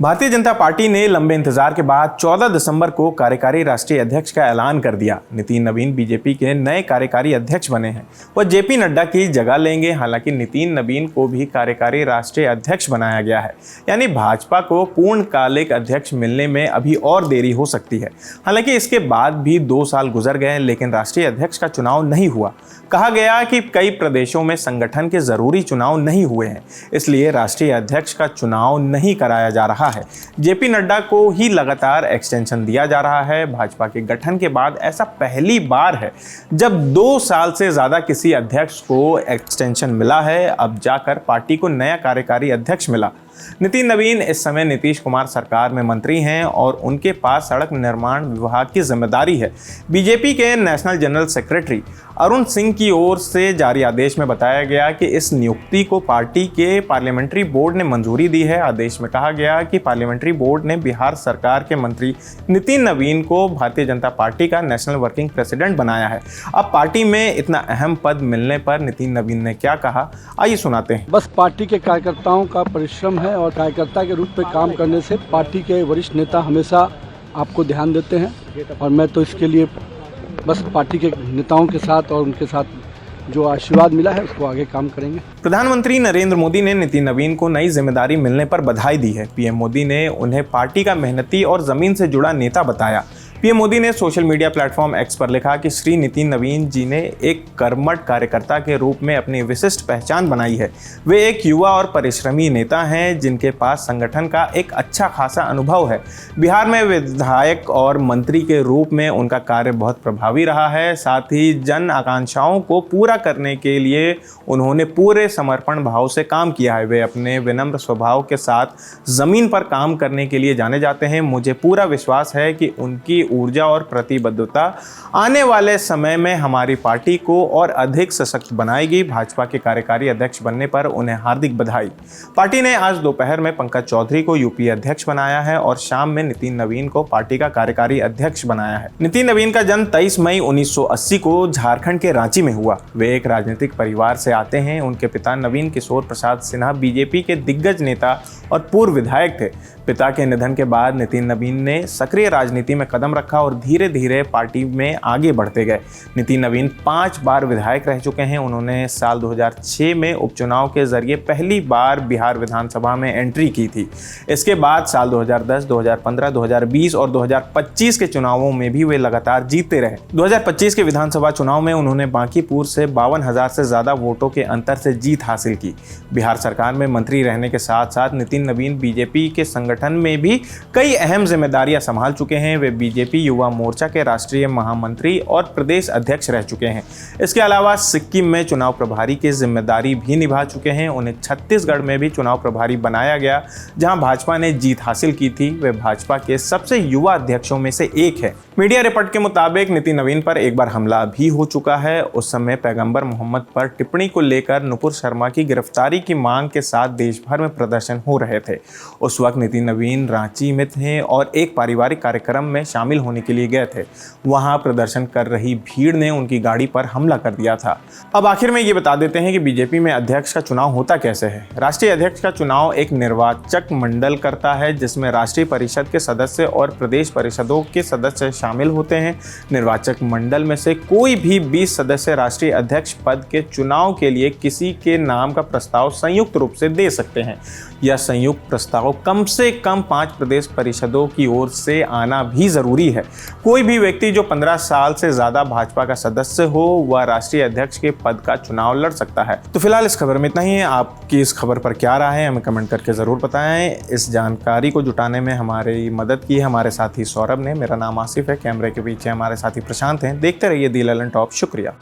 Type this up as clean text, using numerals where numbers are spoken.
Bharatiya Janata party ने लंबे इंतजार के बाद 14 दिसंबर को कार्यकारी राष्ट्रीय अध्यक्ष का ऐलान कर दिया। नितिन नवीन बीजेपी के नए कार्यकारी अध्यक्ष बने हैं। वह जेपी नड्डा की जगह लेंगे। हालांकि नितिन नवीन को भी कार्यकारी राष्ट्रीय अध्यक्ष बनाया गया है, यानी भाजपा को पूर्णकालिक अध्यक्ष मिलने में अभी और देरी हो सकती है। हालांकि इसके बाद भी 2 साल गुजर गए, लेकिन राष्ट्रीय अध्यक्ष का चुनाव नहीं हुआ। कहा गया कि कई प्रदेशों में संगठन के जरूरी चुनाव नहीं हुए हैं, इसलिए राष्ट्रीय अध्यक्ष का चुनाव नहीं कराया जा रहा है। जेपी नड्डा को ही लगातार एक्सटेंशन दिया जा रहा है। भाजपा के गठन के बाद ऐसा पहली बार है जब 2 साल से ज्यादा किसी अध्यक्ष को एक्सटेंशन मिला है। अब जाकर पार्टी को नया कार्यकारी अध्यक्ष मिला। नितिन नवीन इस समय नीतीश कुमार सरकार में मंत्री हैं और उनके पास सड़क निर्माण विभाग की जिम्मेदारी है। बीजेपी के national general secretary Arun Singh की ओर से जारी आदेश में बताया गया कि इस नियुक्ति को पार्टी के पार्लियामेंट्री बोर्ड ने मंजूरी दी है। आदेश में कहा गया कि पार्लियामेंट्री बोर्ड ने बिहार सरकार के मंत्री नितिन नवीन को भारतीय जनता पार्टी का नेशनल वर्किंग प्रेसिडेंट बनाया है। अब पार्टी में इतना अहम पद मिलने पर नितिन नवीन ने क्या कहा, आइए सुनाते हैं। बस पार्टी के कार्यकर्ताओं का परिश्रम है और कार्यकर्ता के रूप में काम करने से पार्टी के वरिष्ठ नेता हमेशा आपको ध्यान देते हैं और मैं तो इसके लिए बस पार्टी के नेताओं के साथ और उनके साथ जो आशीर्वाद मिला है उसको आगे काम करेंगे। प्रधानमंत्री नरेंद्र मोदी ने नितिन नवीन को नई जिम्मेदारी मिलने पर बधाई दी है। पीएम मोदी ने उन्हें पार्टी का मेहनती और जमीन से जुड़ा नेता बताया। पीएम मोदी ने सोशल मीडिया प्लेटफॉर्म एक्स पर लिखा कि श्री नितिन नवीन जी ने एक कर्मठ कार्यकर्ता के रूप में अपनी विशिष्ट पहचान बनाई है। वे एक युवा और परिश्रमी नेता हैं जिनके पास संगठन का एक अच्छा खासा अनुभव है। बिहार में विधायक और मंत्री के रूप में उनका कार्य बहुत प्रभावी रहा है। साथ ही जन आकांक्षाओं को पूरा करने के लिए उन्होंने पूरे समर्पण भाव से काम किया है। वे अपने विनम्र स्वभाव के साथ जमीन पर काम करने के लिए जाने जाते हैं। मुझे पूरा विश्वास है कि उनकी ऊर्जा और प्रतिबद्धता आने वाले समय में हमारी पार्टी को और अधिक सशक्त बनाएगी। भाजपा के कार्यकारी अध्यक्ष बनने पर उन्हें हार्दिक बधाई। पार्टी ने आज दोपहर में पंकज चौधरी को यूपी अध्यक्ष बनाया है और शाम में नितिन नवीन को पार्टी का कार्यकारी अध्यक्ष बनाया है। नितिन नवीन का जन्म 23 मई 1980 को झारखंड के रांची में हुआ। वे एक राजनीतिक परिवार से आते हैं। उनके पिता नवीन किशोर प्रसाद सिन्हा बीजेपी के दिग्गज नेता और पूर्व विधायक थे। पिता के निधन के बाद नितिन नवीन ने सक्रिय राजनीति में कदम रखा और धीरे धीरे पार्टी में आगे बढ़ते गए। नितिन नवीन 5 बार विधायक रह चुके हैं। उन्होंने साल 2006 में उपचुनाव के जरिए पहली बार बिहार विधानसभा में एंट्री की थी। इसके बाद साल 2010, 2015, 2020 और 2025 के चुनावों में भी वे लगातार जीतते रहे। 2025 के विधानसभा चुनाव में उन्होंने बांकीपुर से 52,000 से ज्यादा वोटों के अंतर से जीत हासिल की। बिहार सरकार में मंत्री रहने के साथ साथ नितिन नवीन बीजेपी के संगठन में भी कई अहम जिम्मेदारियां संभाल चुके हैं। वे बीजेपी युवा मोर्चा के राष्ट्रीय महामंत्री और प्रदेश अध्यक्ष रह चुके हैं। इसके अलावा सिक्किम में चुनाव प्रभारी की जिम्मेदारी भी निभा चुके हैं। उन्हें छत्तीसगढ़ में भी चुनाव प्रभारी बनाया गया, जहां भाजपा ने जीत हासिल की थी। वे भाजपा के सबसे युवा अध्यक्षों में से एक है। मीडिया रिपोर्ट के मुताबिक नितिन नवीन पर एक बार हमला भी हो चुका है। उस समय पैगंबर मोहम्मद पर टिप्पणी को लेकर नुपुर शर्मा की गिरफ्तारी की मांग के साथ देश भर में प्रदर्शन हो रहे थे। उस वक्त नितिन नवीन रांची में थे और एक पारिवारिक कार्यक्रम में शामिल होने के लिए गए थे। वहां प्रदर्शन कर रही भीड़ ने उनकी गाड़ी पर हमला कर दिया था। अब आखिर में ये बता देते हैं कि बीजेपी में अध्यक्ष का चुनाव होता कैसे है। राष्ट्रीय अध्यक्ष का चुनाव एक निर्वाचक मंडल करता है, जिसमें राष्ट्रीय परिषद के सदस्य और प्रदेश परिषदों के सदस्य शामिल होते हैं। निर्वाचक मंडल में से कोई भी 20 सदस्य राष्ट्रीय अध्यक्ष पद के चुनाव के लिए किसी के नाम का प्रस्ताव संयुक्त रूप से दे सकते हैं। यह संयुक्त प्रस्ताव कम से कम 5 प्रदेश परिषदों की ओर से आना भी जरूरी है। कोई भी व्यक्ति जो 15 साल से ज्यादा भाजपा का सदस्य हो वह राष्ट्रीय अध्यक्ष के पद का चुनाव लड़ सकता है। तो फिलहाल इस खबर में इतना ही है। आपकी इस खबर पर क्या राय है, हमें कमेंट करके जरूर बताएं। इस जानकारी को जुटाने में हमारी मदद की हमारे साथी सौरभ ने। मेरा नाम आसिफ है। कैमरे के पीछे हमारे साथी प्रशांत हैं। देखते रहिए दी ललन टॉप। शुक्रिया।